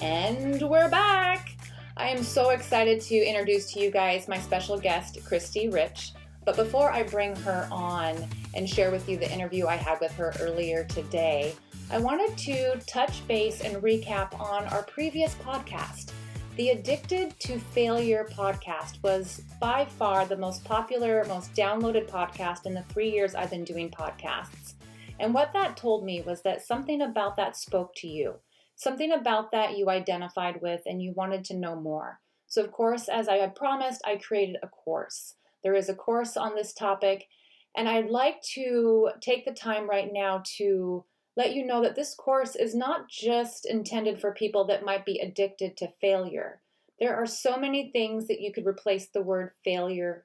And we're back! I am so excited to introduce to you guys my special guest, Christy Rich. But before I bring her on and share with you the interview I had with her earlier today, I wanted to touch base and recap on our previous podcast. The Addicted to Failure podcast was by far the most popular, most downloaded podcast in the 3 years I've been doing podcasts. And what that told me was that something about that spoke to you. Something about that you identified with and you wanted to know more. So of course, as I had promised, I created a course. There is a course on this topic, and I'd like to take the time right now to let you know that this course is not just intended for people that might be addicted to failure. There are so many things that you could replace the word failure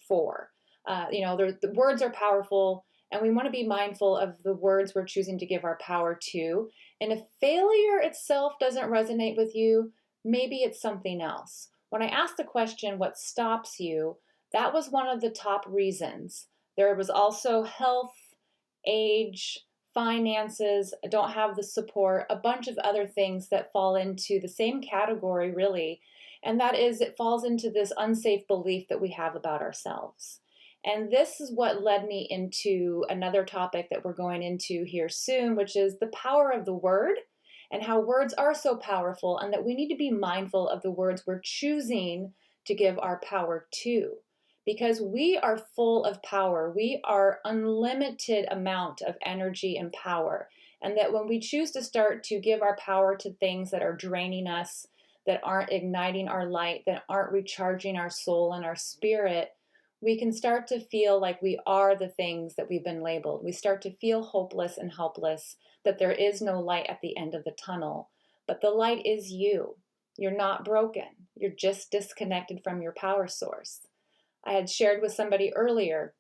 for. The words are powerful, and we want to be mindful of the words we're choosing to give our power to. And if failure itself doesn't resonate with you, maybe it's something else. When I asked the question, what stops you? That was one of the top reasons. There was also health, age, finances, don't have the support, a bunch of other things that fall into the same category, really. And that is, it falls into this unsafe belief that we have about ourselves. And this is what led me into another topic that we're going into here soon, which is the power of the word and how words are so powerful, and that we need to be mindful of the words we're choosing to give our power to. Because we are full of power. We are unlimited amount of energy and power. And that when we choose to start to give our power to things that are draining us, that aren't igniting our light, that aren't recharging our soul and our spirit, we can start to feel like we are the things that we've been labeled. We start to feel hopeless and helpless, that there is no light at the end of the tunnel. But the light is you. You're not broken. You're just disconnected from your power source. I had shared with somebody earlier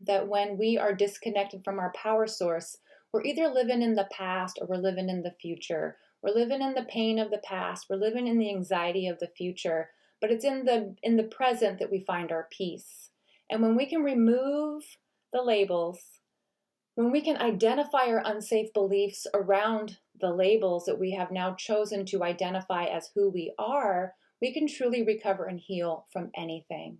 that when we are disconnected from our power source, we're either living in the past or we're living in the future. We're living in the pain of the past. We're living in the anxiety of the future. But it's in the present that we find our peace. And when we can remove the labels, when we can identify our unsafe beliefs around the labels that we have now chosen to identify as who we are, we can truly recover and heal from anything.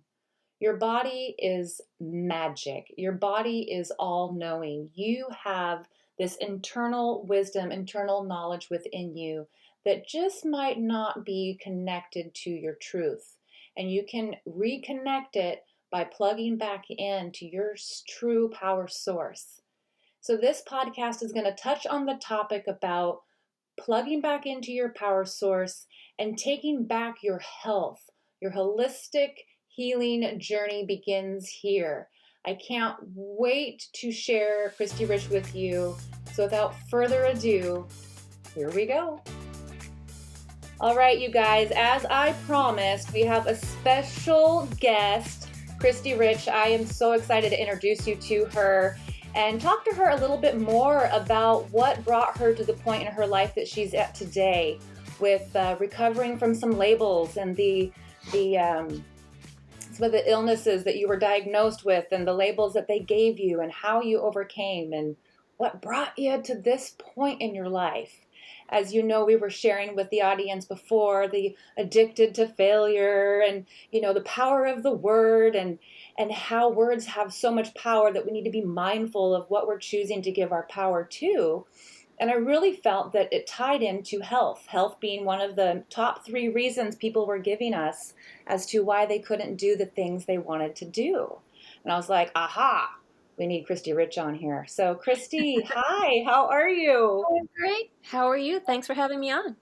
Your body is magic. Your body is all-knowing. You have this internal wisdom, internal knowledge within you that just might not be connected to your truth. And you can reconnect it by plugging back into your true power source. So this podcast is going to touch on the topic about plugging back into your power source and taking back your health. Your holistic healing journey begins here. I can't wait to share Christy Rich with you. So without further ado, here we go. All right, you guys, as I promised, we have a special guest, Christy Rich. I am so excited to introduce you to her and talk to her a little bit more about what brought her to the point in her life that she's at today with recovering from some labels and some of the illnesses that you were diagnosed with and the labels that they gave you and how you overcame and what brought you to this point in your life. As you know, we were sharing with the audience before the addicted to failure and, the power of the word and how words have so much power that we need to be mindful of what we're choosing to give our power to. And I really felt that it tied into health being one of the top 3 reasons people were giving us as to why they couldn't do the things they wanted to do. And I was like, aha, we need Christy Rich on here. So Christy, hi, how are you? I'm great. How are you? Thanks for having me on.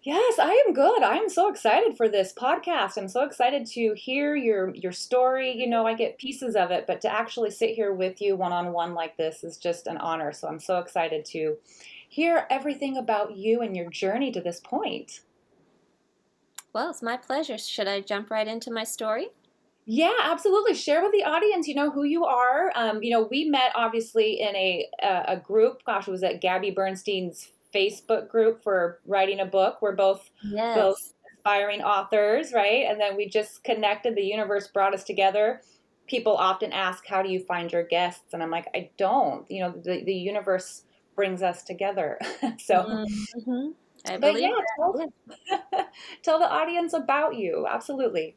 Yes, I am good. I am so excited for this podcast. I'm so excited to hear your story. I get pieces of it, but to actually sit here with you one-on-one like this is just an honor. So I'm so excited to hear everything about you and your journey to this point. Well, it's my pleasure. Should I jump right into my story? Yeah, absolutely. Share with the audience, who you are. We met obviously in a group. Gosh, it was at Gabby Bernstein's Facebook group for writing a book. We're both Yes. aspiring authors, right? And then we just connected. The universe brought us together. People often ask, how do you find your guests? And I'm like, I don't. The universe brings us together. So Mm-hmm. I But believe yeah, that. Yeah. tell the audience about you. Absolutely.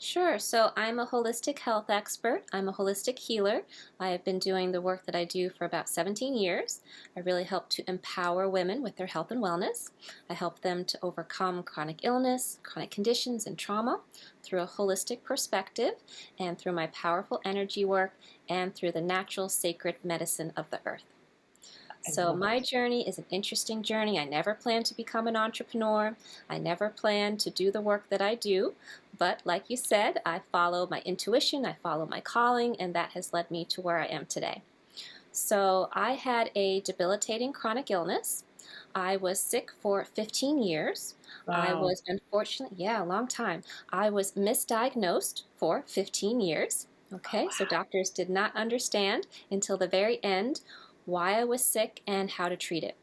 Sure. So I'm a holistic health expert. I'm a holistic healer. I have been doing the work that I do for about 17 years. I really help to empower women with their health and wellness. I help them to overcome chronic illness, chronic conditions, and trauma through a holistic perspective and through my powerful energy work and through the natural sacred medicine of the earth. I So love my it. journey is an interesting journey. I never planned to become an entrepreneur. I never planned to do the work that I do. But like you said, I follow my intuition, I follow my calling, and that has led me to where I am today. So I had a debilitating chronic illness. I was sick for 15 years. I Wow. was unfortunately, yeah, a long time. I was misdiagnosed for 15 years. Oh, Okay, so wow. doctors did not understand until the very end why I was sick and how to treat it.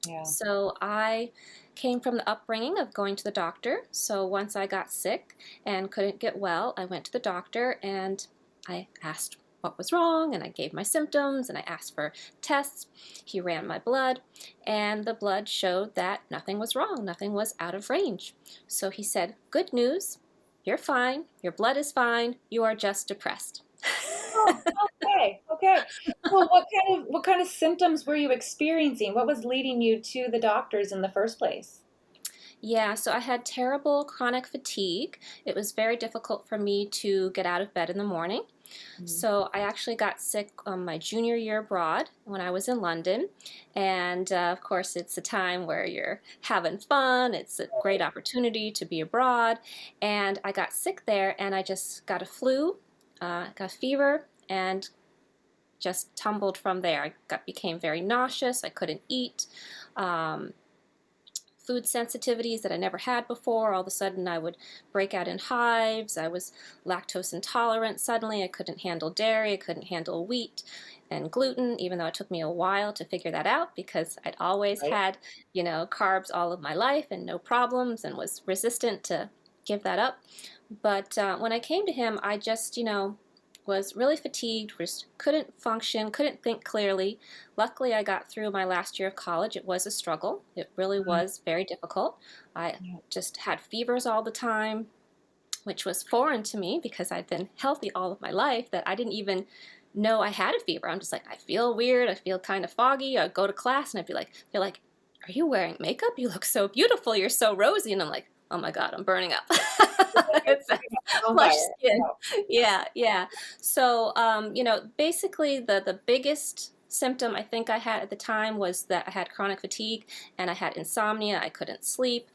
Yeah. So I came from the upbringing of going to the doctor. So once I got sick and couldn't get well, I went to the doctor and I asked what was wrong and I gave my symptoms and I asked for tests. He ran my blood and the blood showed that nothing was wrong, nothing was out of range. So he said, "Good news, you're fine, your blood is fine, you are just depressed." Oh, okay. Okay. Well, what kind of symptoms were you experiencing? What was leading you to the doctors in the first place? Yeah, so I had terrible chronic fatigue. It was very difficult for me to get out of bed in the morning. Mm. So I actually got sick my junior year abroad when I was in London. And of course, it's a time where you're having fun. It's a great opportunity to be abroad. And I got sick there and I just got a flu, got a fever, and just tumbled from there. Became very nauseous. I couldn't eat. Um, Food sensitivities that I never had before. All of a sudden, I would break out in hives. I was lactose intolerant suddenly. I couldn't handle dairy. I couldn't handle wheat and gluten, even though it took me a while to figure that out because I'd always Right. had, carbs all of my life and no problems and was resistant to give that up. But when I came to him, I just, was really fatigued, just couldn't function, couldn't think clearly. Luckily, I got through my last year of college. It was a struggle. It really Mm. was very difficult. I Yeah. just had fevers all the time, which was foreign to me because I'd been healthy all of my life that I didn't even know I had a fever. I'm just like, I feel weird. I feel kind of foggy. I'd go to class and I'd be like, they're like, "Are you wearing makeup? You look so beautiful. You're so rosy." And I'm like, "Oh my God, I'm burning up." It's On flush fire. skin. Yeah. Yeah, yeah. So, basically the biggest symptom I think I had at the time was that I had chronic fatigue and I had insomnia. I couldn't sleep.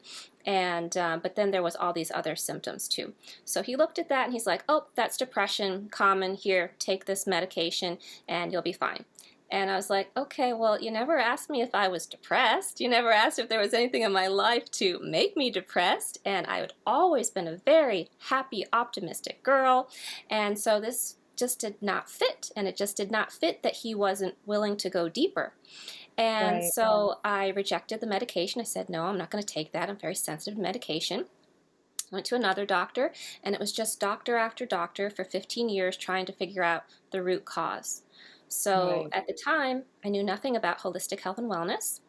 And but then there was all these other symptoms too. So he looked at that and he's like, "Oh, that's depression, common. Here, take this medication and you'll be fine." And I was like, "Okay, well, you never asked me if I was depressed. You never asked if there was anything in my life to make me depressed." And I had always been a very happy, optimistic girl. And so this just did not fit. And it just did not fit that he wasn't willing to go deeper. And Right. so I rejected the medication. I said, "No, I'm not going to take that. I'm very sensitive to medication." Went to another doctor, and it was just doctor after doctor for 15 years trying to figure out the root cause. So Right. at the time, I knew nothing about holistic health and wellness.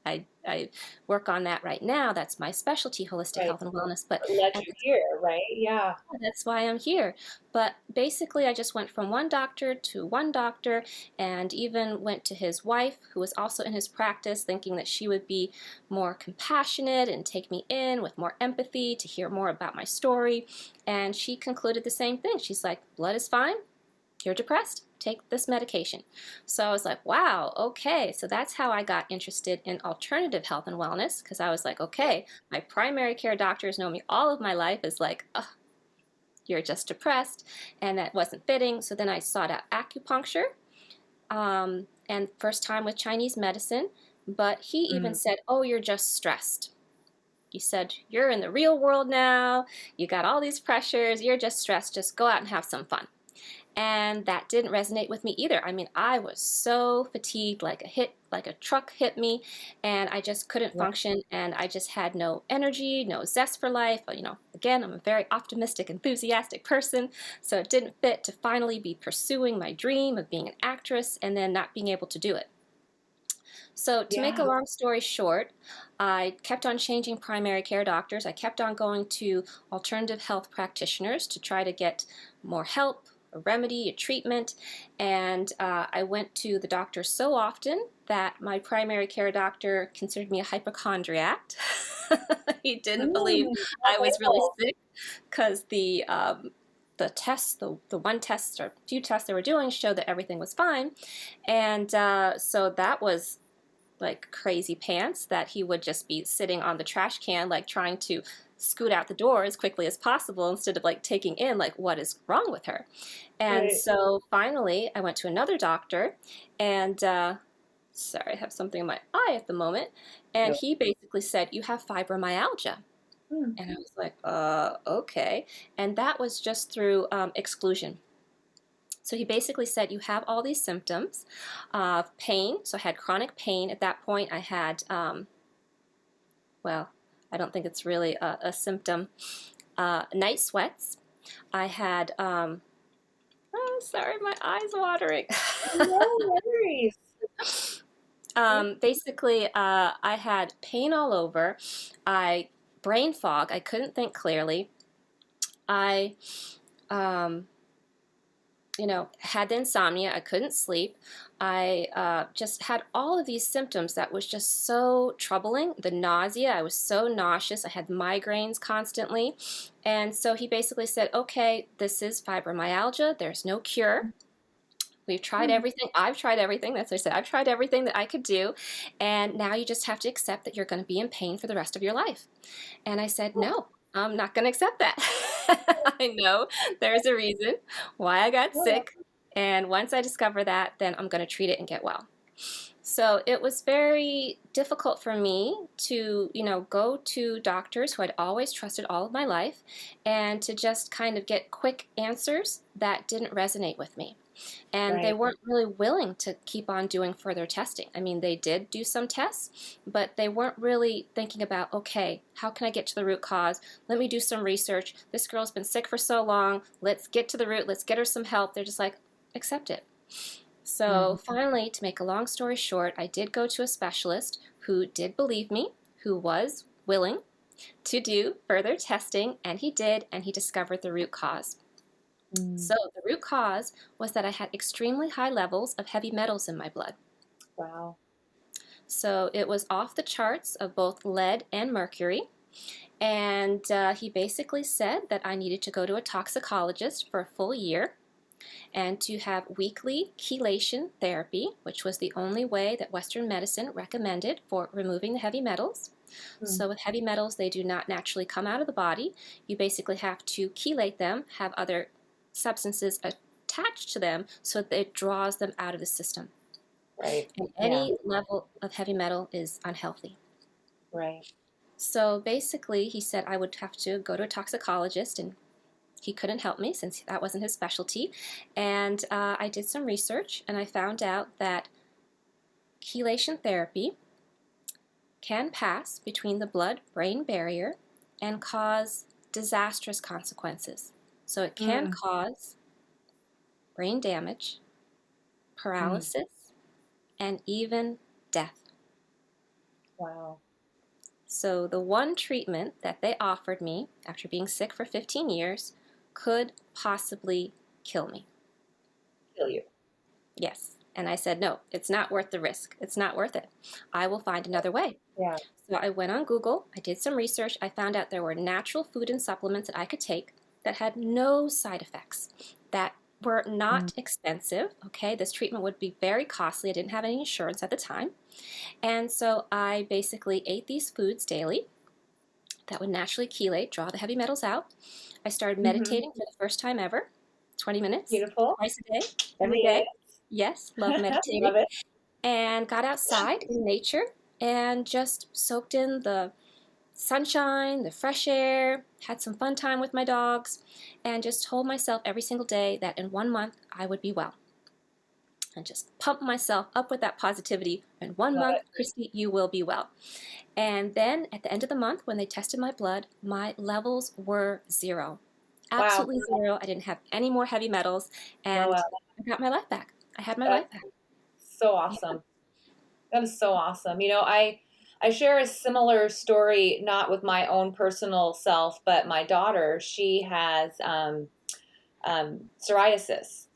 I I work on that right now. That's my specialty, holistic Right. health and wellness. But What led at you the here, right? Yeah. that's why I'm here. But basically, I just went from one doctor to one doctor and even went to his wife, who was also in his practice, thinking that she would be more compassionate and take me in with more empathy to hear more about my story. And she concluded the same thing. She's like, "Blood is fine. You're depressed. Take this medication." So I was like, wow, okay. So that's how I got interested in alternative health and wellness because I was like, okay, my primary care doctors know me all of my life is like, "Oh, you're just depressed," and that wasn't fitting. So then I sought out acupuncture, and first time with Chinese medicine. But he even Mm. said, "Oh, you're just stressed." He said, "You're in the real world now. You got all these pressures. You're just stressed. Just go out and have some fun." And that didn't resonate with me either. I mean, I was so fatigued, like a truck hit me, and I just couldn't Right. function, and I just had no energy, no zest for life. Again, I'm a very optimistic, enthusiastic person, so it didn't fit to finally be pursuing my dream of being an actress and then not being able to do it. So to make a Yeah. long story short, I kept on changing primary care doctors. I kept on going to alternative health practitioners to try to get more help, a remedy, a treatment. And I went to the doctor so often that my primary care doctor considered me a hypochondriac. He didn't believe I was really Label. sick because the tests, the one test or few tests they were doing showed that everything was fine. And so that was like crazy pants that he would just be sitting on the trash can, like trying to scoot out the door as quickly as possible instead of like taking in like what is wrong with her. And Right. so finally I went to another doctor and sorry, I have something in my eye at the moment. And No. he basically said, you have fibromyalgia. Hmm. And I was like, okay. And that was just through exclusion. So he basically said, you have all these symptoms of pain. So I had chronic pain. At that point, I had, well, I don't think it's really a symptom, night sweats. I had, oh, sorry, my eye's watering. No worries. Basically, I had pain all over. Brain fog. I couldn't think clearly. I, um, had the insomnia. I couldn't sleep. I just had all of these symptoms that was just so troubling. The nausea, I was so nauseous. I had migraines constantly. And so he basically said, okay, this is fibromyalgia. There's no cure. We've tried Hmm. everything. I've tried everything. That's what I said. I've tried everything that I could do. And now you just have to accept that you're going to be in pain for the rest of your life. And I said, no, I'm not going to accept that. I know there's a reason why I got Oh, sick. And once I discover that, then I'm going to treat it and get well. So it was very difficult for me to, go to doctors who I'd always trusted all of my life and to just kind of get quick answers that didn't resonate with me. And they right. weren't really willing to keep on doing further testing. I mean, they did do some tests, but they weren't really thinking about, okay, how can I get to the root cause? Let me do some research. This girl's been sick for so long. Let's get to the root. Let's get her some help. They're just like, accept it. So Mhm. finally, to make a long story short, I did go to a specialist who did believe me, who was willing to do further testing, and he did, and he discovered the root cause. Mm. So the root cause was that I had extremely high levels of heavy metals in my blood. Wow. So it was off the charts of both lead and mercury. And he basically said that I needed to go to a toxicologist for a full year and to have weekly chelation therapy, which was the only way that Western medicine recommended for removing the heavy metals. Mm. So with heavy metals, they do not naturally come out of the body. You basically have to chelate them, have other substances attached to them so that it draws them out of the system. Right. And Yeah. any level of heavy metal is unhealthy. Right. So basically, he said I would have to go to a toxicologist, and he couldn't help me since that wasn't his specialty. And I did some research, and I found out that chelation therapy can pass between the blood-brain barrier and cause disastrous consequences. So it can Mm. cause brain damage, Mm. paralysis, and even death. Wow. So the one treatment that they offered me after being sick for 15 years could possibly kill me. Kill you. Yes. And I said, no, it's not worth the risk. It's not worth it. I will find another way. Yeah. So I went on Google, I did some research, I found out there were natural food and supplements that I could take that had no side effects, that were Mm. not expensive. Okay, this treatment would be very costly. I didn't have any insurance at the time. And so I basically ate these foods daily that would naturally chelate, draw the heavy metals out. I started Mm-hmm. meditating for the first time ever, 20 minutes, Beautiful. twice a day, every day. Yes. Yes, love Love meditating. it. And got outside in nature and just soaked in the sunshine, the fresh air, had some fun time with my dogs, and just told myself every single day that in 1 month I would be well. And just pump myself up with that positivity. In one Love month, it. Christy, you will be well. And then at the end of the month, when they tested my blood, my levels were zero. Wow. Absolutely zero. I didn't have any more heavy metals, Wow. and Wow. I got my life back. I had my life That's back. so Yeah. awesome. That is so awesome. I share a similar story, not with my own personal self, but my daughter. She has psoriasis,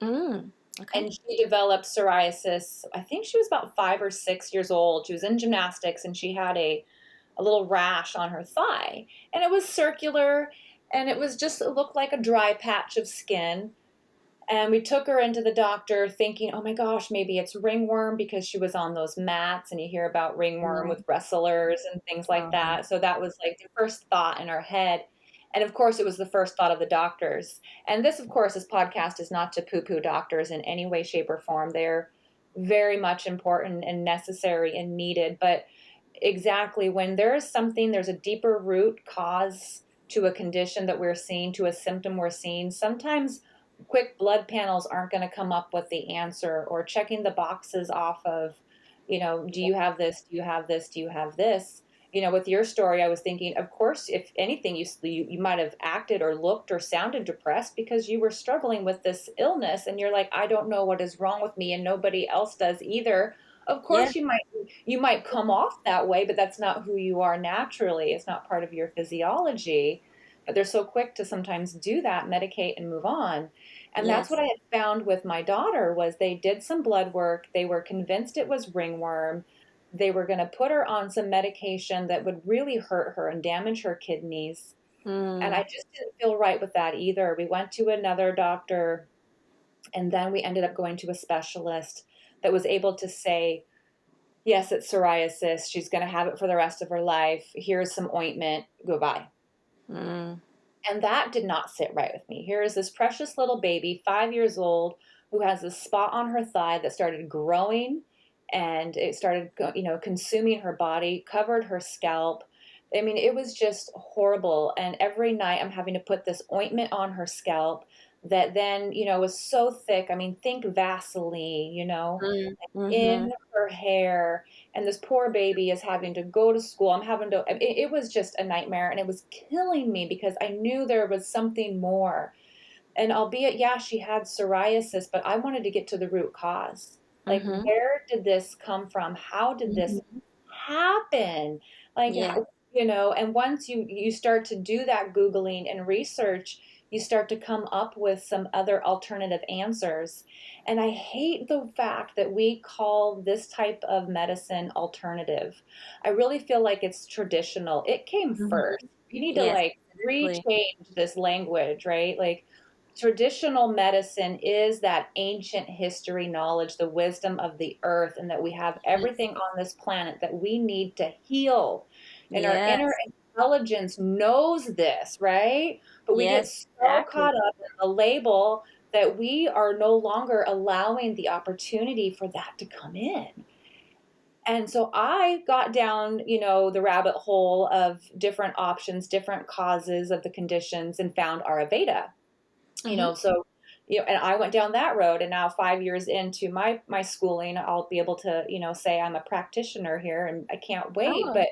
Mm, okay. and she developed psoriasis. I think she was about 5 or 6 years old. She was in gymnastics, and she had a little rash on her thigh, and it was circular, and it looked like a dry patch of skin. And we took her into the doctor thinking, oh my gosh, maybe it's ringworm, because she was on those mats, and you hear about ringworm Mm, with wrestlers and things like oh, that. So that was like the first thought in our head. And of course, it was the first thought of the doctors. And this, of course, this podcast is not to poo poo doctors in any way, shape, or form. They're very much important and necessary and needed. But exactly, when there's a deeper root cause to a condition that we're seeing, to a symptom we're seeing, sometimes quick blood panels aren't going to come up with the answer, or checking the boxes off of, do you have this? Do you have this? Do you have this? With your story, I was thinking, of course, if anything, you might have acted or looked or sounded depressed because you were struggling with this illness, and you're like, I don't know what is wrong with me, and nobody else does either. Of yeah. course, you might come off that way, but that's not who you are naturally. It's not part of your physiology. But they're so quick to sometimes do that, medicate, and move on. And that's what Yes. I had found with my daughter. Was they did some blood work. They were convinced it was ringworm. They were going to put her on some medication that would really hurt her and damage her kidneys. And I Mm, just didn't feel right with that either. We went to another doctor, and then we ended up going to a specialist that was able to say, yes, it's psoriasis. She's going to have it for the rest of her life. Here's some ointment. Goodbye. mm, And that did not sit right with me. Here is this precious little baby, 5 years old, who has a spot on her thigh that started growing, and it started, consuming her body, covered her scalp. I mean, it was just horrible. And every night I'm having to put this ointment on her scalp that then, was so thick. I mean, think Vaseline, mm, in mm-hmm. her hair, and this poor baby is having to go to school. It was just a nightmare, and it was killing me because I knew there was something more. And albeit, yeah, she had psoriasis, but I wanted to get to the root cause. Like, Mm-hmm. where did this come from? How did this Mm-hmm. happen? Like, Yeah. and once you start to do that Googling and research, you start to come up with some other alternative answers. And I hate the fact that we call this type of medicine alternative. I really feel like it's traditional. It came Mm-hmm. first. You need to Yes, like exactly. rechange this language, right? Like, traditional medicine is that ancient history knowledge, the wisdom of the earth, and that we have Yes. everything on this planet that we need to heal. And our inner Yes. intelligence knows this, right? But we get Yes, so exactly. caught up in the label that we are no longer allowing the opportunity for that to come in. And so I got down, the rabbit hole of different options, different causes of the conditions, and found Ayurveda. Mm-hmm. So and I went down that road, and now 5 years into my schooling, I'll be able to say I'm a practitioner here, and I can't wait. Oh, But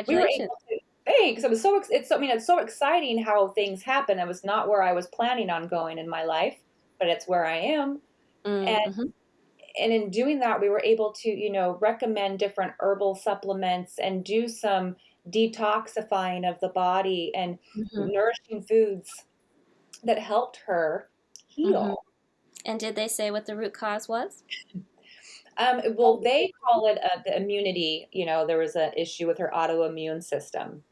we were congratulations. able to, thanks. It was so it's, I mean, it's so exciting how things happen. It was not where I was planning on going in my life, but it's where I am. and Mm-hmm. and in doing that, we were able to recommend different herbal supplements and do some detoxifying of the body and Mm-hmm. nourishing foods that helped her Mm-hmm. heal. And did they say what the root cause was? Well, they call it the immunity. There was an issue with her autoimmune system.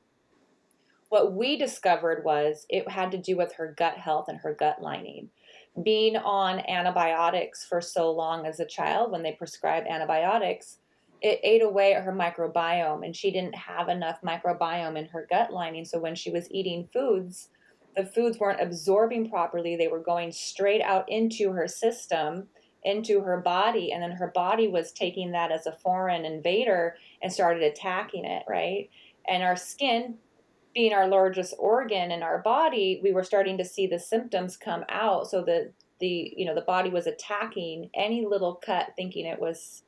What we discovered was it had to do with her gut health and her gut lining. Being on antibiotics for so long as a child, when they prescribed antibiotics, it ate away at her microbiome, and she didn't have enough microbiome in her gut lining. So when she was eating foods, the foods weren't absorbing properly. They were going straight out into her system, into her body, and then her body was taking that as a foreign invader and started attacking it, right? And our skin, being our largest organ in our body, we were starting to see the symptoms come out. So the body was attacking any little cut, thinking it was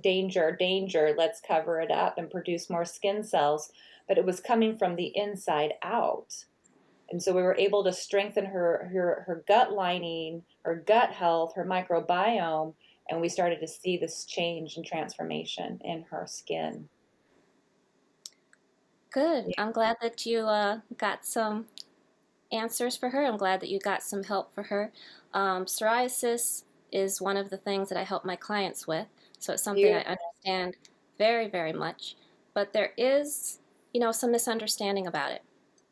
danger, danger, let's cover it up and produce more skin cells. But it was coming from the inside out. And so we were able to strengthen her gut lining, her gut health, her microbiome, and we started to see this change and transformation in her skin. Good. Yeah. I'm glad that you got some answers for her. I'm glad that you got some help for her. Psoriasis is one of the things that I help my clients with, so it's something I Beautiful. understand very, very much. But there is, some misunderstanding about it.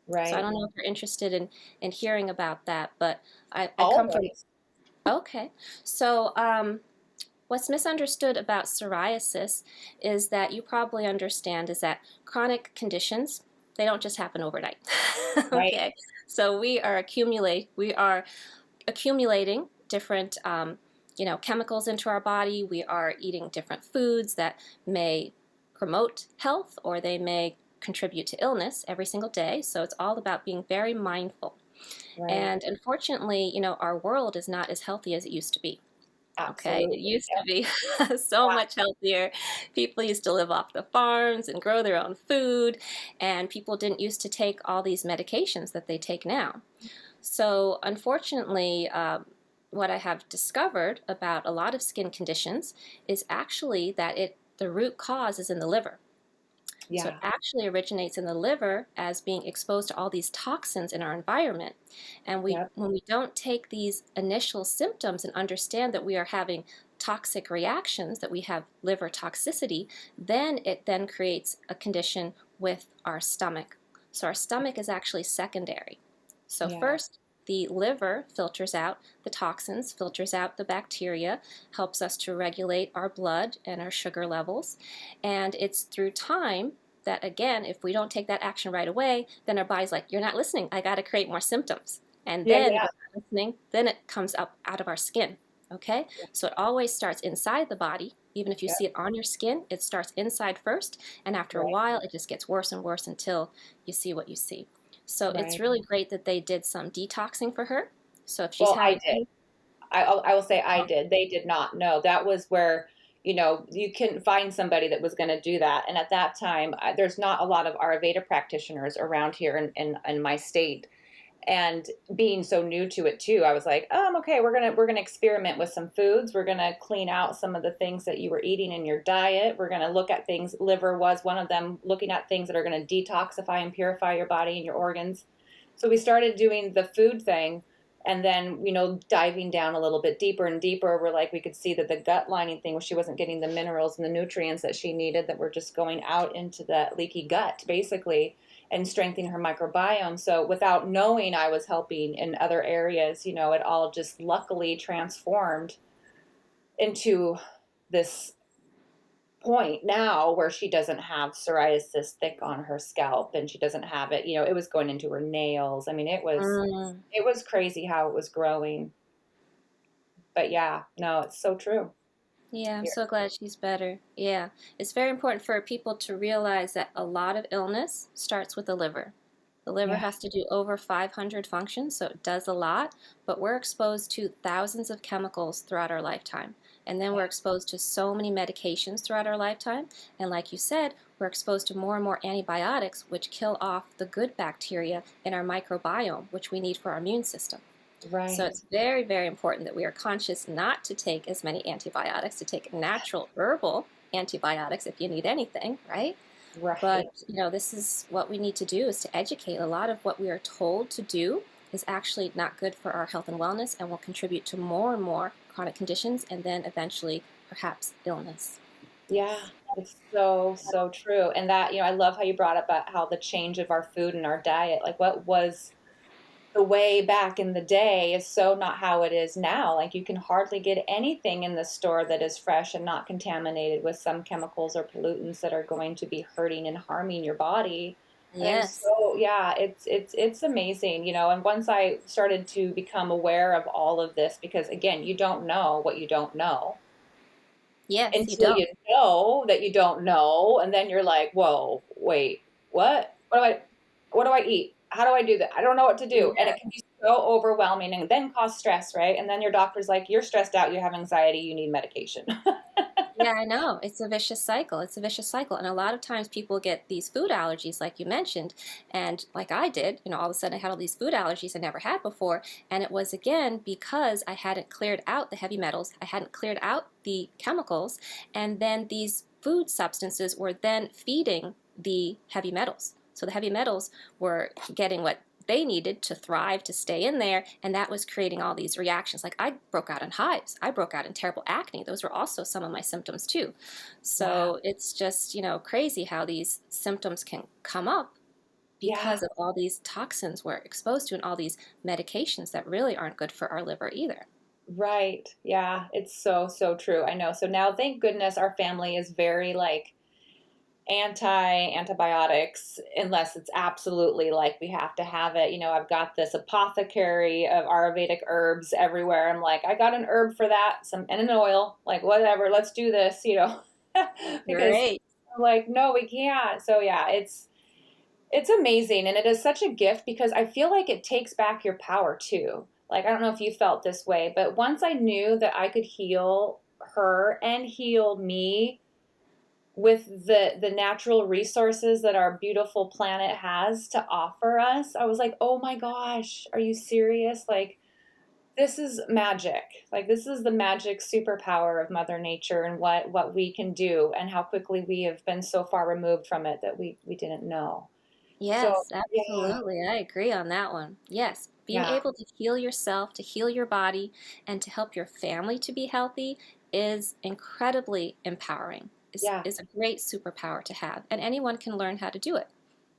So I Right. don't know if you're interested in hearing about that, but I come from, Always. okay. So what's misunderstood about psoriasis is that you probably understand is that chronic conditions, they don't just happen overnight. Right. Okay. So we are accumulating different chemicals into our body. We are eating different foods that may promote health or they may contribute to illness every single day. So it's all about being very mindful. Right. And unfortunately, our world is not as healthy as it used to be. Okay, it Absolutely. used to Yep. be so much healthier. People used to live off the farms and grow their own food, and people didn't used to take all these medications that they take now. So, unfortunately, what I have discovered about a lot of skin conditions is actually that the root cause is in the liver. So it Yeah. actually originates in the liver as being exposed to all these toxins in our environment. And Yep. when we don't take these initial symptoms and understand that we are having toxic reactions, that we have liver toxicity, then it then creates a condition with our stomach. So our stomach is actually secondary. So Yeah. first, the liver filters out the toxins, filters out the bacteria, helps us to regulate our blood and our sugar levels. And it's through time that, again, if we don't take that action right away, then our body's like, you're not listening. I got to create more symptoms. And Yeah. then Yeah. we're not listening, then it comes up out of our skin. Okay? So it always starts inside the body. Even if you Yep. see it on your skin, it starts inside first. And after a Right. while, it just gets worse and worse until you see what you see. So it's Right. really great that they did some detoxing for her. So if she's Well, I having did. any, I will say I did. They did not know. That was where, you couldn't find somebody that was going to do that. And at that time, there's not a lot of Ayurveda practitioners around here in my state. And being so new to it too, I was like, okay, we're gonna experiment with some foods. We're gonna clean out some of the things that you were eating in your diet. We're gonna look at things. Liver was one of them. Looking at things that are gonna detoxify and purify your body and your organs. So we started doing the food thing, and then diving down a little bit deeper and deeper. We're like, we could see that the gut lining thing, she wasn't getting the minerals and the nutrients that she needed, that were just going out into that leaky gut basically, and strengthening her microbiome. So without knowing, I was helping in other areas. It all just luckily transformed into this point now where she doesn't have psoriasis thick on her scalp, and she doesn't have it. It was going into her nails. I mean, mm, it was crazy how it was growing. But yeah, no, it's so true. yeah, I'm Here. so glad she's better. Yeah, it's very important for people to realize that a lot of illness starts with the liver. The liver Yeah. has to do over 500 functions, so it does a lot, but we're exposed to thousands of chemicals throughout our lifetime. And then we're Yeah. exposed to so many medications throughout our lifetime. And like you said, we're exposed to more and more antibiotics, which kill off the good bacteria in our microbiome, which we need for our immune system. So Right. it's very, very important that we are conscious not to take as many antibiotics, to take natural herbal antibiotics if you need anything, right? But, Right. this is what we need to do is to educate. A lot of what we are told to do is actually not good for our health and wellness and will contribute to more and more chronic conditions and then eventually perhaps illness. Yeah, it's so, so true. And that, I love how you brought up about how the change of our food and our diet, like what was the way back in the day is so not how it is now. Like you can hardly get anything in the store that is fresh and not contaminated with some chemicals or pollutants that are going to be hurting and harming your body. And I'm Yes. so, yeah, it's amazing, and once I started to become aware of all of this, because again, you don't know what you don't know Yes, you until don't. you know that you don't know, and then you're like, whoa, wait, what do I eat? How do I do that? I don't know what to do. And Yeah. it can be so overwhelming and then cause stress, right? And then your doctor's like, you're stressed out, you have anxiety, you need medication. Yeah, I know. It's a vicious cycle. It's a vicious cycle. And a lot of times people get these food allergies, like you mentioned, and like I did, all of a sudden I had all these food allergies I never had before. And it was again because I hadn't cleared out the heavy metals, I hadn't cleared out the chemicals, and then these food substances were then feeding the heavy metals. So the heavy metals were getting what they needed to thrive, to stay in there, and that was creating all these reactions. Like I broke out in hives, I broke out in terrible acne. Those were also some of my symptoms too. Wow. So it's just, crazy how these symptoms can come up Yeah. because of all these toxins we're exposed to and all these medications that really aren't good for our liver either. Right. Yeah. It's so, so true. I know. So now, thank goodness, our family is very like antibiotics unless it's absolutely like we have to have it. I've got this apothecary of Ayurvedic herbs everywhere. I'm like, I got an herb for that, some and an oil, like whatever, let's do this, because Great. I'm like, no, we can't. So yeah, it's amazing and it is such a gift because I feel like it takes back your power too. Like I don't know if you felt this way, but once I knew that I could heal her and heal me with the natural resources that our beautiful planet has to offer us, I was like, "Oh my gosh, are you serious? Like this is magic. Like this is the magic superpower of Mother Nature and what we can do and how quickly we have been so far removed from it that we didn't know." So, Yes, yeah. absolutely. I agree on that one. Yes, being Yeah. able to heal yourself, to heal your body, and to help your family to be healthy is incredibly empowering. Yeah. Is a great superpower to have, and anyone can learn how to do it.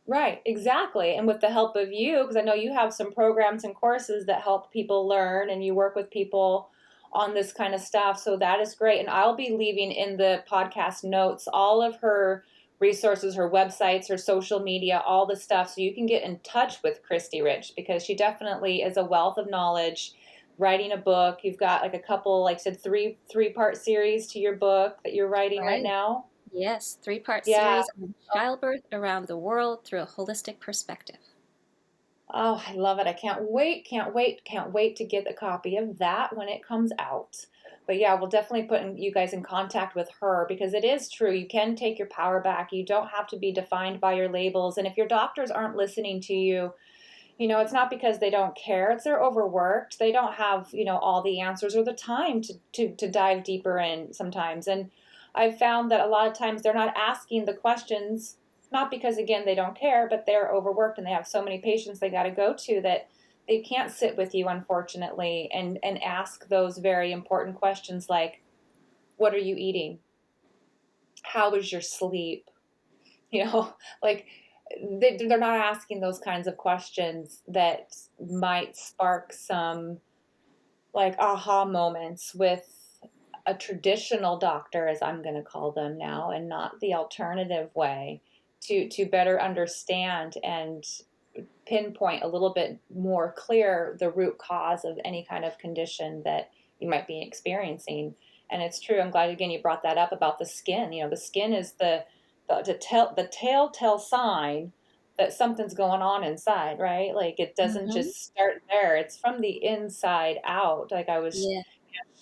Right, exactly. And with the help of you, because I know you have some programs and courses that help people learn and you work with people on this kind of stuff. So that is great. And I'll be leaving in the podcast notes all of her resources, her websites, her social media, all the stuff. So you can get in touch with Christy Rich because she definitely is a wealth of knowledge. Writing a book. You've got like a couple, like I said, three-part series to your book that you're writing right Right. now. Yes, three-part Yeah. series on childbirth around the world through a holistic perspective. Oh, I love it. I can't wait, can't wait, can't wait to get a copy of that when it comes out. But yeah, we'll definitely put you guys in contact with her because it is true. You can take your power back. You don't have to be defined by your labels. And if your doctors aren't listening to you, it's not because they don't care. It's they're overworked. They don't have, all the answers or the time to dive deeper in sometimes. And I've found that a lot of times they're not asking the questions, not because again they don't care, but they're overworked and they have so many patients they got to go to that they can't sit with you unfortunately and ask those very important questions like what are you eating? How was your sleep? You know, like they're not asking those kinds of questions that might spark some like aha moments with a traditional doctor, as I'm going to call them now, and not the alternative way to better understand and pinpoint a little bit more clear the root cause of any kind of condition that you might be experiencing. And it's true. I'm glad again you brought that up about the skin. The skin is the telltale sign that something's going on inside, right? Like it doesn't Mm-hmm. just start there. It's from the inside out. Like I was Yeah.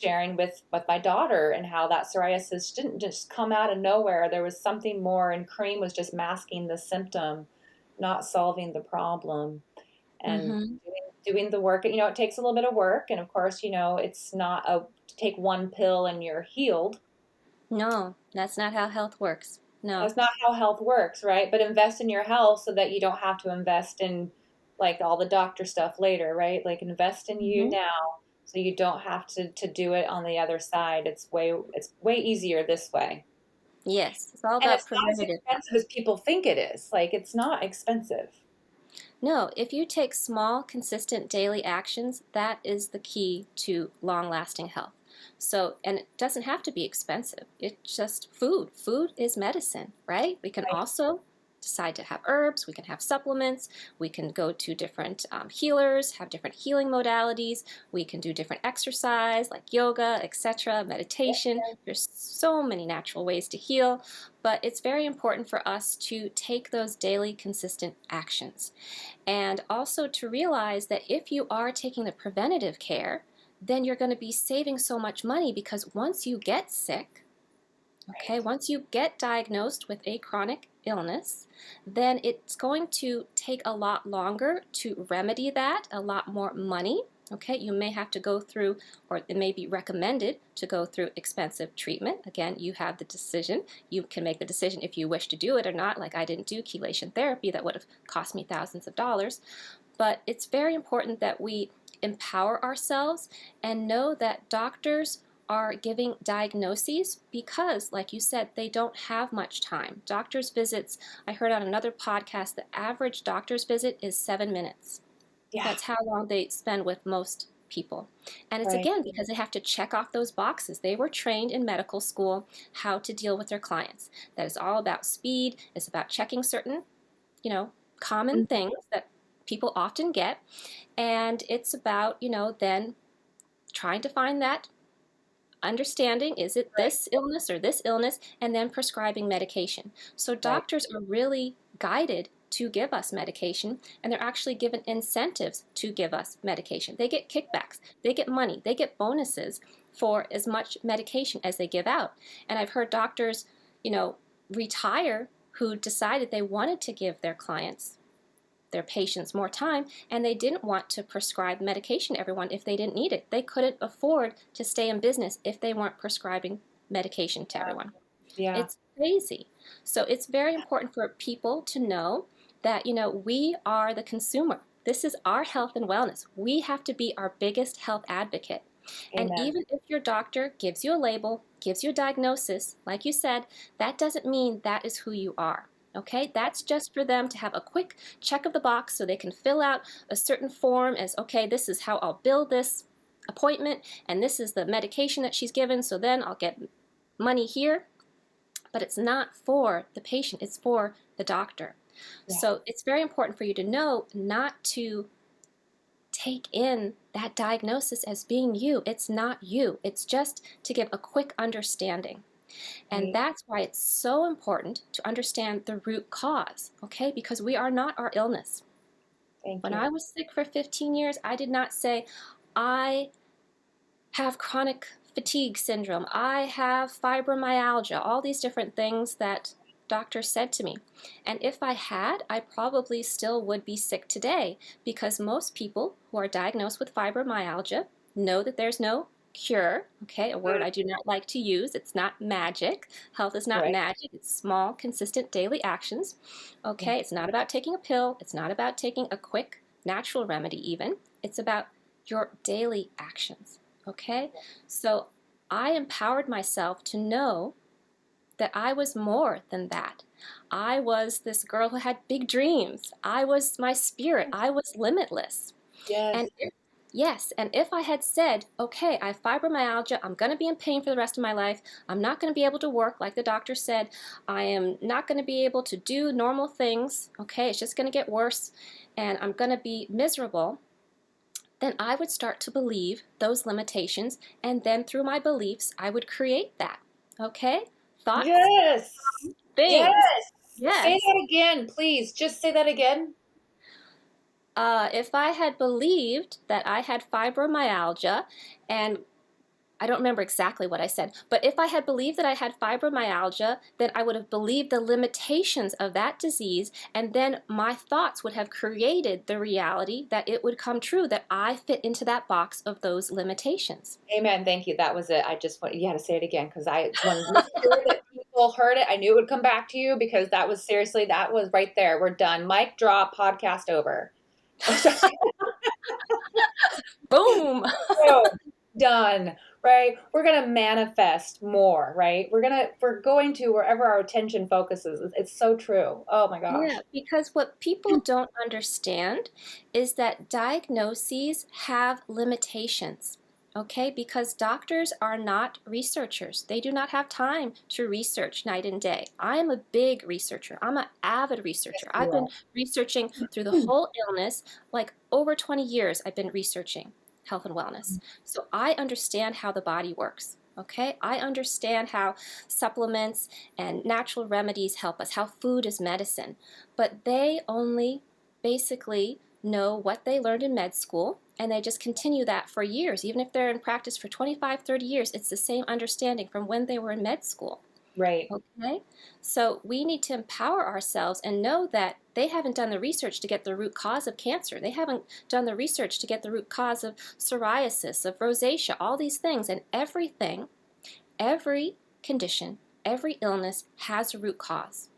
sharing with my daughter and how that psoriasis didn't just come out of nowhere. There was something more, and cream was just masking the symptom, not solving the problem. And Mm-hmm. doing the work, it takes a little bit of work. And of course, it's not a take one pill and you're healed. No, that's not how health works. No. That's not how health works, right? But invest in your health so that you don't have to invest in like all the doctor stuff later, right? Like invest in you Mm-hmm. now so you don't have to do it on the other side. It's way easier this way. Yes, it's all And about it's not as preventative. expensive as people think it is. Like it's not expensive. No, if you take small, consistent daily actions, that is the key to long lasting health. So, and it doesn't have to be expensive. It's just food. Food is medicine, right? We can Right? also decide to have herbs, we can have supplements, we can go to different healers, have different healing modalities, we can do different exercise like yoga, etc., meditation. There's so many natural ways to heal, but it's very important for us to take those daily consistent actions. And also to realize that if you are taking the preventative care, then you're going to be saving so much money because once you get sick, Okay, once you get diagnosed with a chronic illness, then it's going to take a lot longer to remedy that, a lot more money. Okay, you may have to go through, or it may be recommended to go through expensive treatment. Again, you have the decision. You can make the decision if you wish to do it or not, like I didn't do chelation therapy that would have cost me thousands of dollars. But it's very important that we empower ourselves and know that doctors are giving diagnoses because, like you said, they don't have much time. Doctor's visits, I heard on another podcast, the average doctor's visit is 7 minutes. Yeah. That's how long they spend with most people. And it's Right. again because they have to check off those boxes. They were trained in medical school how to deal with their clients. That is all about speed. It's about checking certain, common things that people often get. And it's about, then trying to find that understanding, is it this illness or this illness, and then prescribing medication. So doctors are really guided to give us medication, and they're actually given incentives to give us medication. They get kickbacks, they get money, they get bonuses for as much medication as they give out. And I've heard doctors, retire who decided they wanted to give their clients, their patients, more time, and they didn't want to prescribe medication to everyone if they didn't need it. They couldn't afford to stay in business if they weren't prescribing medication to everyone. Yeah. It's crazy. So it's very important for people to know that, we are the consumer. This is our health and wellness. We have to be our biggest health advocate. Amen. And even if your doctor gives you a label, gives you a diagnosis, like you said, that doesn't mean that is who you are. Okay, that's just for them to have a quick check of the box so they can fill out a certain form as, okay, this is how I'll bill this appointment, and this is the medication that she's given, so then I'll get money here. But it's not for the patient, it's for the doctor. Yeah. So it's very important for you to know not to take in that diagnosis as being you. It's not you. It's just to give a quick understanding. And that's why it's so important to understand the root cause, okay? Because we are not our illness. When I was sick for 15 years, I did not say, I have chronic fatigue syndrome, I have fibromyalgia, all these different things that doctors said to me. And if I had, I probably still would be sick today, because most people who are diagnosed with fibromyalgia know that there's no cure, okay, a word I do not like to use. It's not magic. Health is not magic. It's small, consistent daily actions, okay? It's not about taking a pill. It's not about taking a quick natural remedy even. It's about your daily actions, okay? So I empowered myself to know that I was more than that. I was this girl who had big dreams. I was my spirit. I was limitless. Yes. And if I had said, okay, I have fibromyalgia, I'm going to be in pain for the rest of my life, I'm not going to be able to work like the doctor said, I am not going to be able to do normal things, okay, it's just going to get worse, and I'm going to be miserable, then I would start to believe those limitations, and then through my beliefs, I would create that, okay? Thoughts? Yes. Things. Yes. Say that again, please. Just say that again. If I had believed that I had fibromyalgia, and I don't remember exactly what I said, but if I had believed that I had fibromyalgia, then I would have believed the limitations of that disease, and then my thoughts would have created the reality that it would come true, that I fit into that box of those limitations. Amen. Thank you. That was it. You had to say it again, because I wanted to make sure that people heard it. I knew it would come back to you, because that was right there. We're done. Mic drop, podcast over. Boom. So, done. Right? We're going to manifest more, right? We're going to wherever our attention focuses. It's so true. Oh my gosh. Yeah, because what people don't understand is that diagnoses have limitations. Okay, because doctors are not researchers. They do not have time to research night and day. I am a big researcher. I'm an avid researcher. I've been researching through the whole illness, like over 20 years I've been researching health and wellness. So I understand how the body works. Okay, I understand how supplements and natural remedies help us, how food is medicine. But they only basically know what they learned in med school, and they just continue that for years. Even if they're in practice for 25, 30 years, it's the same understanding from when they were in med school. Right. Okay? So we need to empower ourselves and know that they haven't done the research to get the root cause of cancer. They haven't done the research to get the root cause of psoriasis, of rosacea, all these things. And everything, every condition, every illness has a root cause.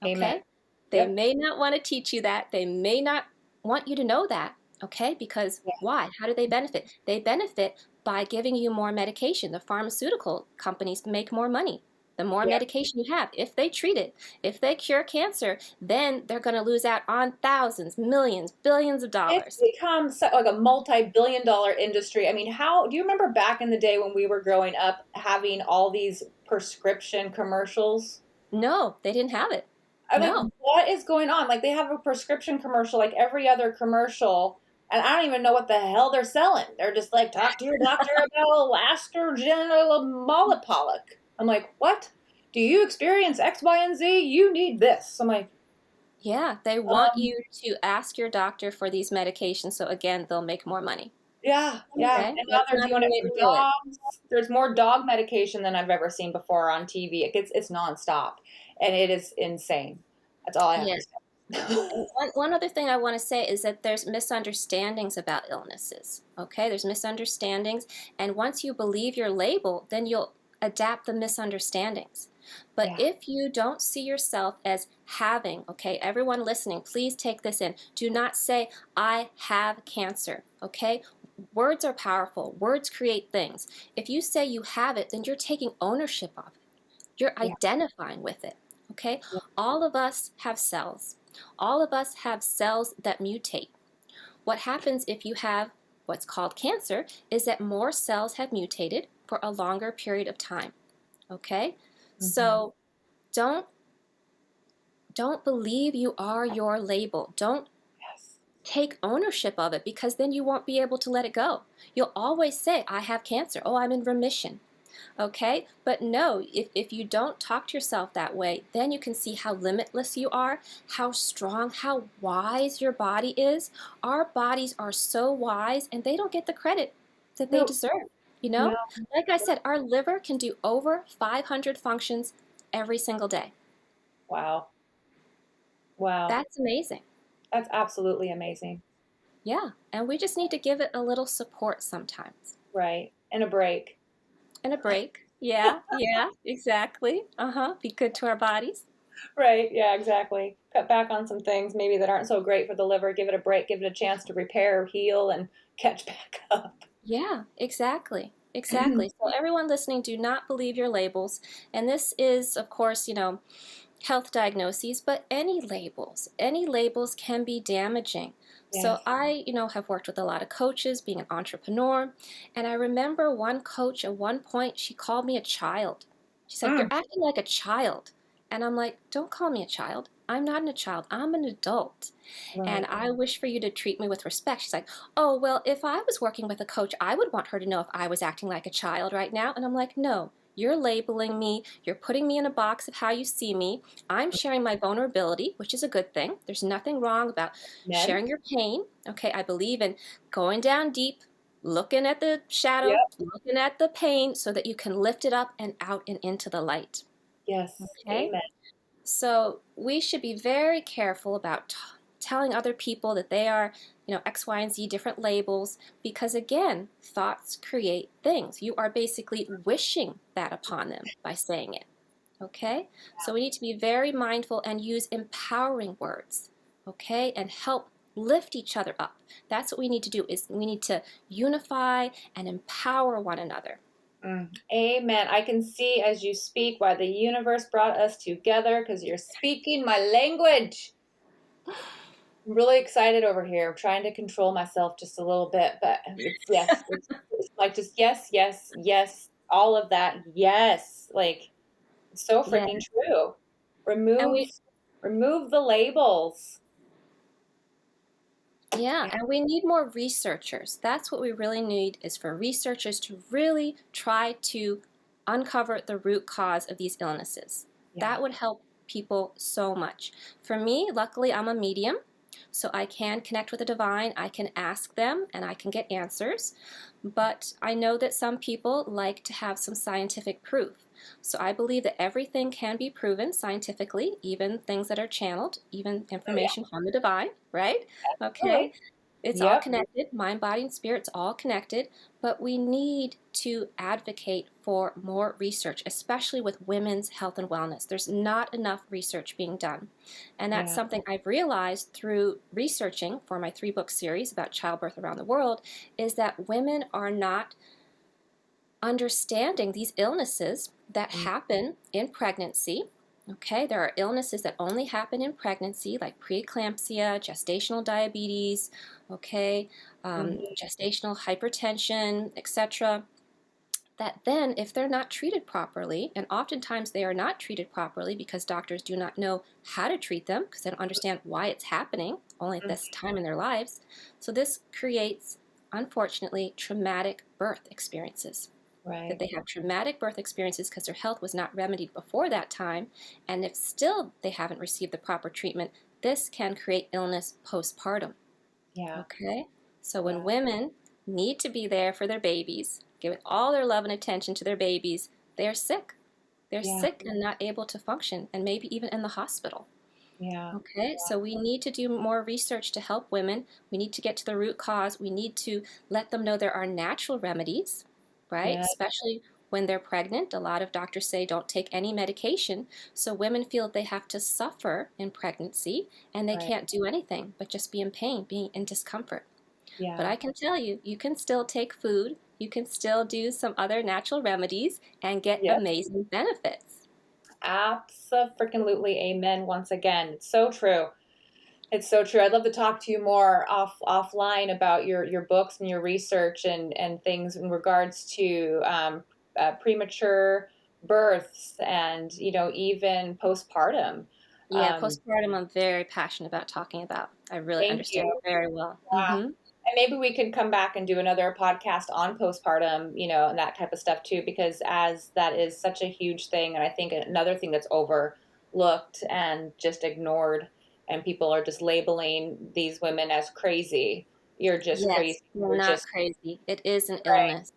Amen. Okay? They Yep. may not want to teach you that. They may not want you to know that. Okay? Because Yeah. why? How do they benefit? They benefit by giving you more medication. The pharmaceutical companies make more money. The more Yep. medication you have, if they treat it, if they cure cancer, then they're going to lose out on thousands, millions, billions of It's dollars. become like a multi-billion dollar industry. I mean, how do you remember back in the day when we were growing up having all these prescription commercials? No, they didn't have it. I'm like, No. what is going on? Like they have a prescription commercial like every other commercial, and I don't even know what the hell they're selling. They're just like, talk to your doctor about Lastergenital Molipolic. I'm like, what? Do you experience X, Y, and Z? You need this. I'm like, Yeah, they want um, you to ask your doctor for these medications so again, they'll make more money. yeah, yeah. Okay, And now that's they're not the doing it way for to do it. dogs. There's more dog medication than I've ever seen before on TV. It's nonstop, and it is insane. That's all I have Yeah. to say. And one other thing I want to say is that there's misunderstandings about illnesses. Okay, there's misunderstandings, and once you believe your label, then you'll adapt the misunderstandings. But Yeah. if you don't see yourself as having, okay, everyone listening, please take this in. Do not say, I have cancer, okay? Words are powerful. Words create things. If you say you have it, then you're taking ownership of it. You're Yeah. identifying with it, okay? Yeah. All of us have cells. All of us have cells that mutate. What happens if you have what's called cancer is that more cells have mutated for a longer period of time, okay? Mhm. So don't don't believe you are your label. Don't Yes. take ownership of it because then you won't be able to let it go. You'll always say, I have cancer. Oh, I'm in remission. Okay? But no, if you don't talk to yourself that way, then you can see how limitless you are, how strong, how wise your body is. Our bodies are so wise and they don't get the credit that they No. deserve. You No. know? Like I said, our liver can do over 500 functions every single day. Wow. Wow. That's amazing. That's absolutely amazing. Yeah. And we just need to give it a little support sometimes. Right. And a break. And a break. Yeah, yeah, exactly. Uh-huh. Be good to our bodies. Right. Yeah, exactly. Cut back on some things maybe that aren't so great for the liver. Give it a break. Give it a chance to repair, heal, and catch back up. Yeah, exactly. Exactly. So everyone listening, do not believe your labels. And this is, of course, health diagnoses, but any labels can be damaging. So Yes. I, have worked with a lot of coaches, being an entrepreneur, and I remember one coach at one point, she called me a child. She's like, "You're Mm. acting like a child." And I'm like, "Don't call me a child. I'm not a child. I'm an adult. And Right. I wish for you to treat me with respect." She's like, "Oh, well, if I was working with a coach, I would want her to know if I was acting like a child right now." And I'm like, "No, you're labeling me. You're putting me in a box of how you see me. I'm sharing my vulnerability, which is a good thing. There's nothing wrong about Men. sharing your pain. Okay, I believe in going down deep, looking at the shadow, Yep. looking at the pain so that you can lift it up and out and into the light." Yes. Okay? Amen. So we should be very careful about telling other people that they are, X, Y, and Z different labels because, again, thoughts create things. You are basically wishing that upon them by saying it. Okay? So we need to be very mindful and use empowering words. Okay? And help lift each other up. That's what we need to do is we need to unify and empower one another. Mm. Amen. I can see as you speak why the universe brought us together because you're speaking my language. I'm really excited over here. I'm trying to control myself just a little bit, but it's yes. It's like just yes, yes, yes, all of that. Yes. Like it's so Yeah. freaking true. And Remove we remove the labels. Yeah, Yeah. and we need more researchers. That's what we really need is for researchers to really try to uncover the root cause of these illnesses. Yeah. That would help people so much. For me, luckily, I'm a medium, so I can connect with the divine. I can ask them and I can get answers. But I know that some people like to have some scientific proof. So I believe that everything can be proven scientifically, even things that are channeled, even Oh, yeah, information from the divine, right? Okay. absolutely. It's all Yep. connected, mind, body, and spirit's all connected, but we need to advocate for more research, especially with women's health and wellness. There's not enough research being done. And that's Yeah. something I've realized through researching for my 3-book series about childbirth around the world, is that women are not understanding these illnesses that Mm, happen in pregnancy. Okay, there are illnesses that only happen in pregnancy, like preeclampsia, gestational diabetes, okay, mhm. gestational hypertension, etc. That then, if they're not treated properly, and oftentimes they are not treated properly because doctors do not know how to treat them because they don't understand why it's happening only at this time in their lives. So this creates, unfortunately, traumatic birth experiences, that Right. they have traumatic birth experiences because their health was not remedied before that time. And if still they haven't received the proper treatment, this can create illness postpartum. Yeah. Okay? So when Yeah. women need to be there for their babies, giving all their love and attention to their babies, they're sick. They're Yeah. sick and not able to function, and maybe even in the hospital. Yeah. Okay, so we need to do more research to help women. We need to get to the root cause. We need to let them know there are natural remedies, right? Yeah. Especially when they're pregnant. A lot of doctors say don't take any medication. So women feel they have to suffer in pregnancy and they Right. can't do anything but just be in pain, be in discomfort. But Yeah. I can tell you, you can still take food, you can still do some other natural remedies and get Yep. amazing benefits. Abso-freaking-lutely amen once again. It's so true. It's so true. I'd love to talk to you more offline about your books and your research and things in regards to premature births and even postpartum. Yeah, Um, postpartum, I'm very passionate about talking about. I really Thank understand you. it very well. Yeah. And maybe we can come back and do another podcast on postpartum, and that type of stuff too, because as that is such a huge thing. And I think another thing that's overlooked and just ignored, and people are just labeling these women as crazy. You're just Yes, crazy. you're You're not just crazy. It is an right. illness.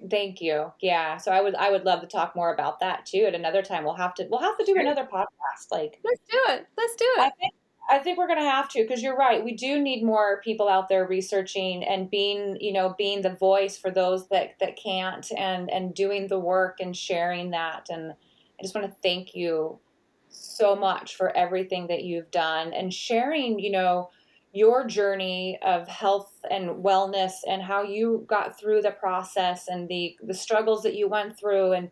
Thank you. Yeah. So I would love to talk more about that too at another time. We'll have to do Sure. another podcast. Like Let's do it. Let's do I it. think I think we're gonna have to, because you're right. We do need more people out there researching and being the voice for those that can't, and doing the work and sharing that. And I just want to thank you so much for everything that you've done and sharing, your journey of health and wellness and how you got through the process and the struggles that you went through, and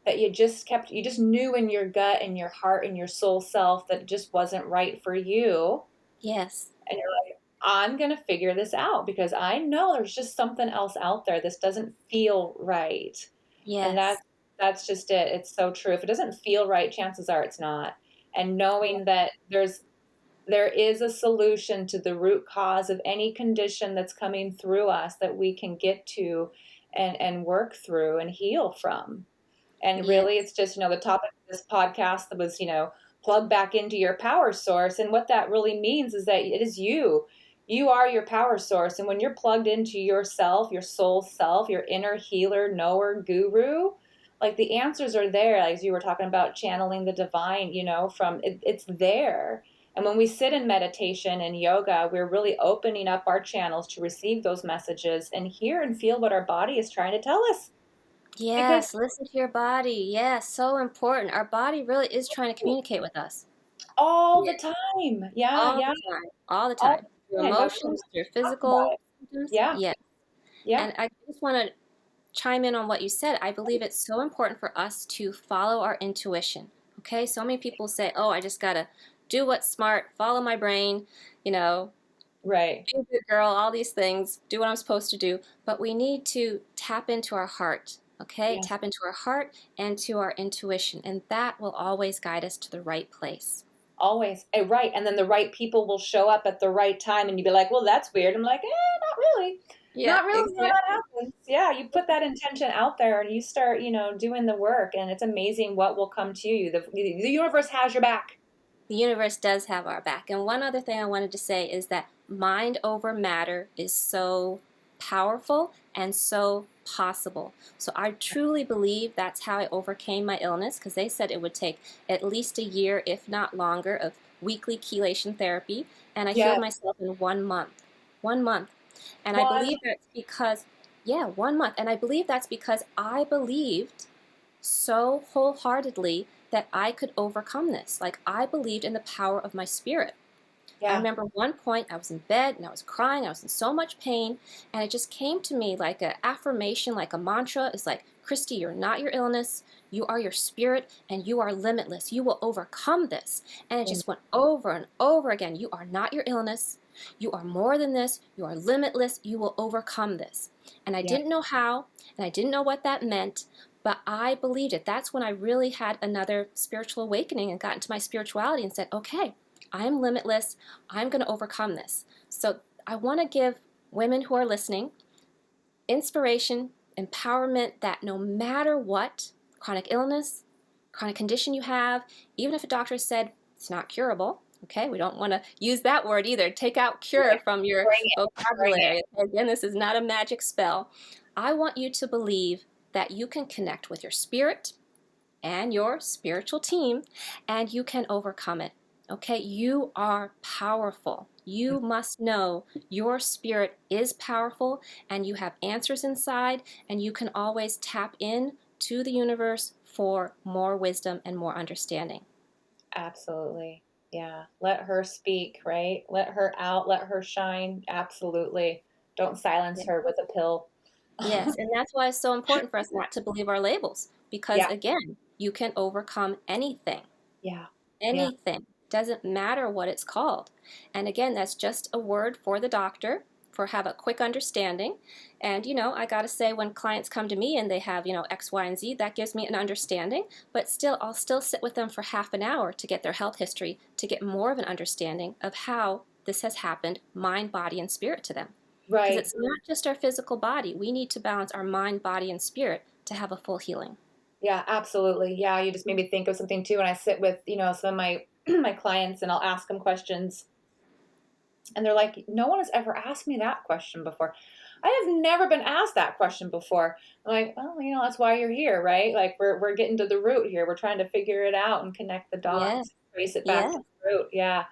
that you just knew in your gut and your heart and your soul self that it just wasn't right for you. Yes. And you're like, I'm going to figure this out because I know there's just something else out there. This doesn't feel right. And Yes. that's just it. It's so true. If it doesn't feel right, chances are it's not. And knowing that there is a solution to the root cause of any condition that's coming through us that we can get to and work through and heal from. And really, Yes. it's just, the topic of this podcast that was, plug back into your power source. And what that really means is that it is you. You are your power source. And when you're plugged into yourself, your soul self, your inner healer, knower, guru, like the answers are there. Like, as you were talking about channeling the divine, it's there. And when we sit in meditation and yoga, we're really opening up our channels to receive those messages and hear and feel what our body is trying to tell us. Because Yes. Listen to your body. Yes. So important. Our body really is trying to communicate with us. all Yeah. the time. Yeah, All yeah, the time. All the all time. Through the time. That's what emotions, through we talked about physical it. symptoms. Yeah, Yes. yeah, And I just want to chime in on what you said. I believe it's so important for us to follow our intuition. Okay, so many people say, "Oh, I just gotta do what's smart, follow my brain, you know, right. be a good girl, all these things, do what I'm supposed to do." But we need to tap into our heart. Okay, Yes, tap into our heart and to our intuition, and that will always guide us to the right place. always. Right. And then the right people will show up at the right time, and you'd be like, well, that's weird. I'm like, not really. Yeah, Not really how that exactly. happens. Yeah, you put that intention out there and you start, doing the work, and it's amazing what will come to you. The universe has your back. The universe does have our back. And one other thing I wanted to say is that mind over matter is so powerful and so possible. So I truly believe that's how I overcame my illness, because they said it would take at least a year, if not longer, of weekly chelation therapy, and I healed Yes. myself in 1 month. 1 month. And I One. believe that's because, yeah, 1 month. And I believe that's because I believed so wholeheartedly that I could overcome this. Like, I believed in the power of my spirit. I Yeah. remember one point I was in bed and I was crying, I was in so much pain, and it just came to me like an affirmation, like a mantra. It's like, Christy, you're not your illness, you are your spirit, and you are limitless. You will overcome this. And it just went over and over again. You are not your illness. You are more than this. You are limitless. You will overcome this. And I Yeah. didn't know how, and I didn't know what that meant, but I believed it. That's when I really had another spiritual awakening and got into my spirituality and said, okay, I'm limitless. I'm going to overcome this. So I want to give women who are listening inspiration, empowerment, that no matter what chronic illness, chronic condition you have, even if a doctor said it's not curable, okay, we don't want to use that word either. Take out cure from your Bring it. Bring it. vocabulary. Again, this is not a magic spell. I want you to believe that you can connect with your spirit and your spiritual team, and you can overcome it. Okay, you are powerful. You must know your spirit is powerful, and you have answers inside, and you can always tap in to the universe for more wisdom and more understanding. Absolutely. Yeah. Let her speak, right? Let her out, let her shine. Absolutely. Don't silence Yeah. her with a pill. Yes, and that's why it's so important for us not to believe our labels, because Yeah. again, you can overcome anything. Yeah. Yeah. Anything. Doesn't matter what it's called. And again, that's just a word for the doctor for have a quick understanding. And I got to say, when clients come to me and they have, X, Y, and Z, that gives me an understanding. But still, I'll still sit with them for half an hour to get their health history, to get more of an understanding of how this has happened, mind, body, and spirit to them. Because Right. it's not just our physical body. We need to balance our mind, body, and spirit to have a full healing. Yeah, absolutely. Yeah, you just made me think of something too. And I sit with, some of my my clients and I'll ask them questions and they're like, no one has ever asked me that question before. I have never been asked that question before. I'm like, well, that's why you're here, right? Like we're getting to the root here. We're trying to figure it out and connect the Yeah, dots, trace it back yeah. to the root. Yeah.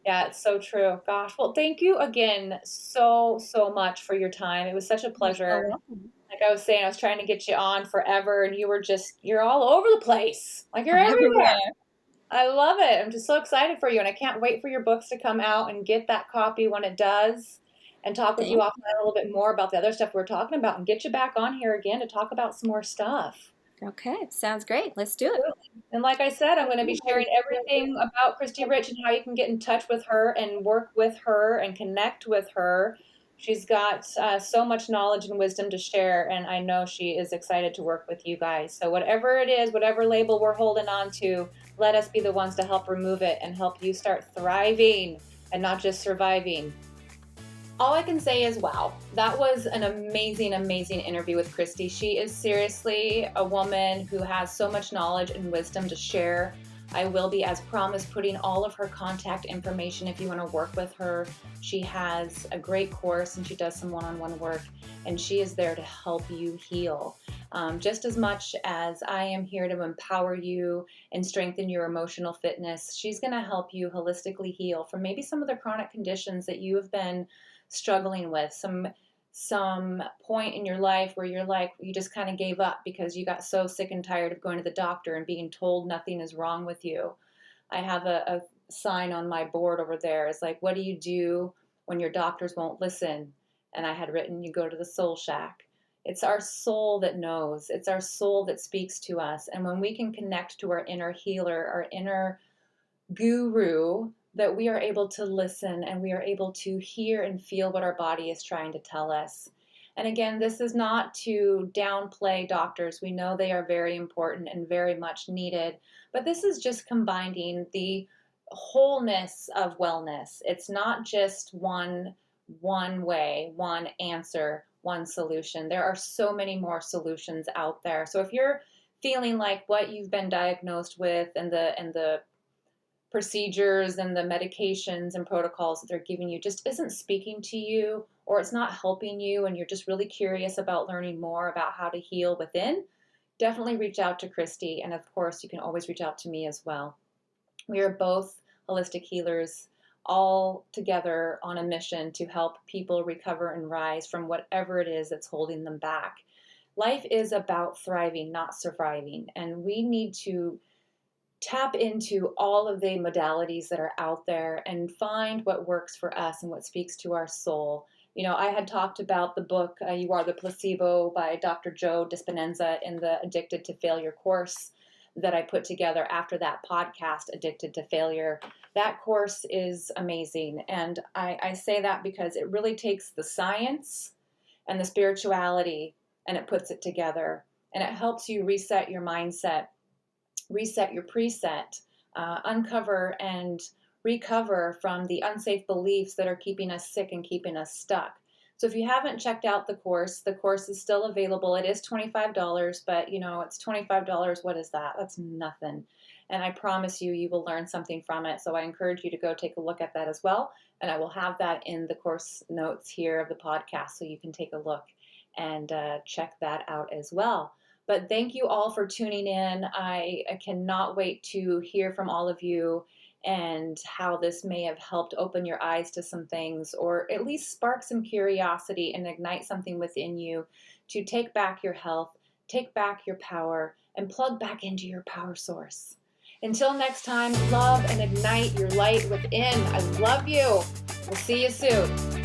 Yeah, it's so true. Gosh. Well, thank you again so, so much for your time. It was such a You're so pleasure. welcome. Like I was saying, I was trying to get you on forever and you're all over the place. Like you're I'm everywhere. everywhere. I love it. I'm just so excited for you, and I can't wait for your books to come out and get that copy when it does, and talk with you Thank offline a little bit more about the other stuff we're talking about, and get you back on here again to talk about some more stuff. you. Okay, sounds great. Let's do it. And like I said, I'm going to be sharing everything about Christy Rich and how you can get in touch with her and work with her and connect with her. She's got so much knowledge and wisdom to share, and I know she is excited to work with you guys. So whatever it is, whatever label we're holding on to, let us be the ones to help remove it and help you start thriving and not just surviving. All I can say is, wow, that was an amazing, amazing interview with Christy. She is seriously a woman who has so much knowledge and wisdom to share. I will be, as promised, putting all of her contact information if you want to work with her. She has a great course and she does some one-on-one work, and she is there to help you heal. Just as much as I am here to empower you and strengthen your emotional fitness, she's going to help you holistically heal from maybe some of the chronic conditions that you have been struggling with, some point in your life where you're like, you just kind of gave up because you got so sick and tired of going to the doctor and being told nothing is wrong with you. I have a sign on my board over there. It's like, what do you do when your doctors won't listen? And I had written, you go to the soul shack. It's our soul that knows. It's our soul that speaks to us. And when we can connect to our inner healer, our inner guru, that we are able to listen and we are able to hear and feel what our body is trying to tell us. And again, this is not to downplay doctors. We know they are very important and very much needed, but this is just combining the wholeness of wellness. It's not just one way, one answer, one solution. There are so many more solutions out there. So if you're feeling like what you've been diagnosed with and the procedures and the medications and protocols that they're giving you just isn't speaking to you, or it's not helping you, and you're just really curious about learning more about how to heal within, definitely reach out to Christy. And of course, you can always reach out to me as well. We are both holistic healers, all together on a mission to help people recover and rise from whatever it is that's holding them back. Life is about thriving, not surviving, and we need to tap into all of the modalities that are out there and find what works for us and what speaks to our soul. I had talked about the book, You Are the Placebo by Dr. Joe Dispenza in the Addicted to Failure course that I put together after that podcast, Addicted to Failure. That course is amazing. And I say that because it really takes the science and the spirituality and it puts it together. And it helps you reset your mindset, reset your preset, uncover and recover from the unsafe beliefs that are keeping us sick and keeping us stuck. So if you haven't checked out the course is still available. It is $25, but it's $25. What is that? That's nothing. And I promise you, you will learn something from it. So I encourage you to go take a look at that as well. And I will have that in the course notes here of the podcast so you can take a look and check that out as well. But thank you all for tuning in. I cannot wait to hear from all of you and how this may have helped open your eyes to some things, or at least spark some curiosity and ignite something within you to take back your health, take back your power, and plug back into your power source. Until next time, love and ignite your light within. I love you. We'll see you soon.